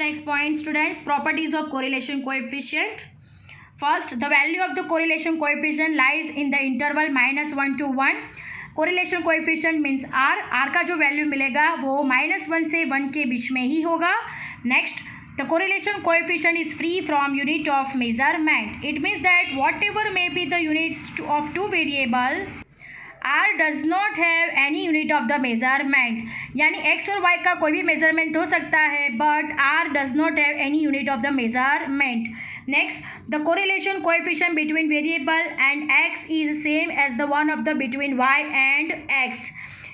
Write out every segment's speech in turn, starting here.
Next point, students, properties of correlation coefficient. First, the value of the correlation coefficient lies in the interval -1 to 1. Correlation coefficient means r का जो value मिलेगा वो -1 से 1 के बीच में ही होगा. Next, the correlation coefficient is free from unit of measurement. It means that whatever may be the units of two variable, R does not have any unit of the measurement. यानी x और y का कोई भी measurement हो सकता है but R does not have any unit of the measurement. Next, the correlation coefficient between variable and x is same as the one of the between y and x.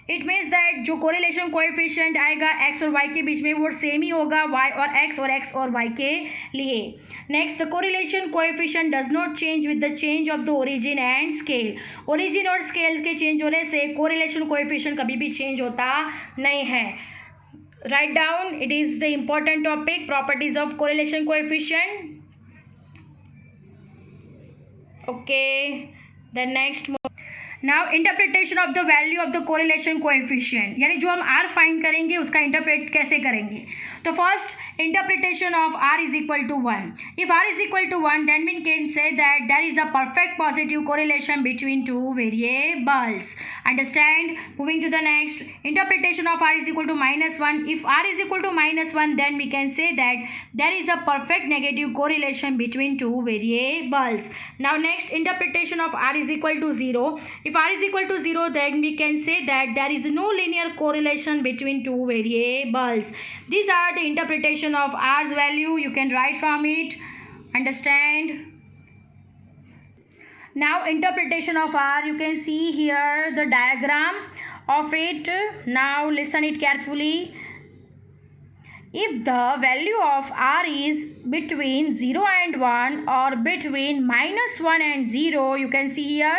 It means that जो correlation coefficient आएगा x और y के बीच में वो same ही होगा y और x और y के लिए. Next, the correlation coefficient does not change with the change of the origin and scale. Origin और स्केल के चेंज होने से कोरिलेशन कोएफिशिएंट कभी भी चेंज होता नहीं है. Write down, it is the important topic, properties of correlation coefficient. Okay, the next. Now interpretation of the value of the correlation coefficient, यानी जो हम आर फाइंड करेंगे उसका इंटरप्रेट कैसे करेंगे. तो first, interpretation of r is equal to 1. If r is equal to 1 then we can say that there is a perfect positive correlation between two variables. Understand. Moving to the next, interpretation of r is equal to -1. If r is equal to -1 then we can say that there is a perfect negative correlation between two variables. Now next, interpretation of r is equal to 0. If r is equal to 0, then we can say that there is no linear correlation between two variables. These are the interpretation of r's value. You can write from it. Understand? Now, interpretation of r. You can see here the diagram of it. Now, listen it carefully. If the value of r is between 0 and 1 or between -1 and 0, you can see here,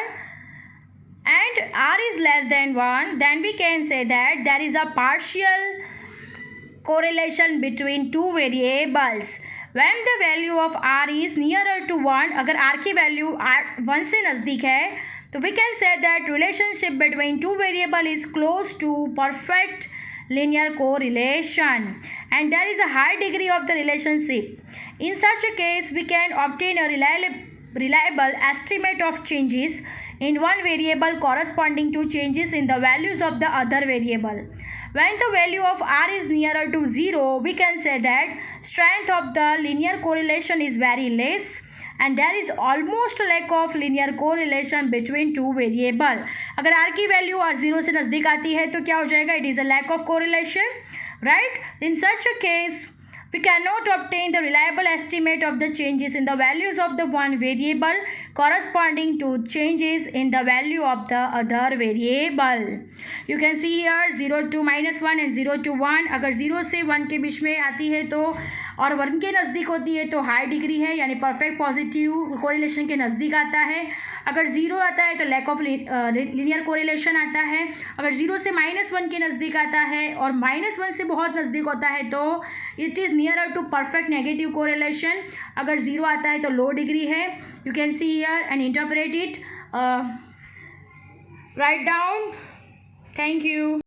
and r is less than 1, then we can say that there is a partial correlation between two variables. When the value of r is nearer to 1, अगर r की value 1 से नज़दीक है तो we can say that relationship between two variable is close to perfect linear correlation and there is a high degree of the relationship. In such a case, we can obtain a reliable estimate of changes in one variable corresponding to changes in the values of the other variable. When the value of r is nearer to 0, we can say that strength of the linear correlation is very less and there is almost a lack of linear correlation between two variable. अगर r की value r 0 से नज़दीक आती है तो क्या हो जाएगा? It is a lack of correlation, right? In such a case, we cannot obtain the reliable estimate of the changes in the values of the one variable corresponding to changes in the value of the other variable. You can see here 0 to -1 and 0 to 1. अगर 0 से 1 के बीच में आती है तो और 1 के नज़दीक होती है तो हाई डिग्री है, यानी परफेक्ट पॉजिटिव कोरिलेशन के नज़दीक आता है. अगर 0 आता है तो लैक ऑफ लीनियर कोरिलेशन आता है. अगर 0 से -1 के नज़दीक आता है और -1 से बहुत नज़दीक होता है तो it is nearer to perfect negative correlation. अगर 0 आता है तो लो डिग्री है. You can see here and interpret it. Write down. Thank you.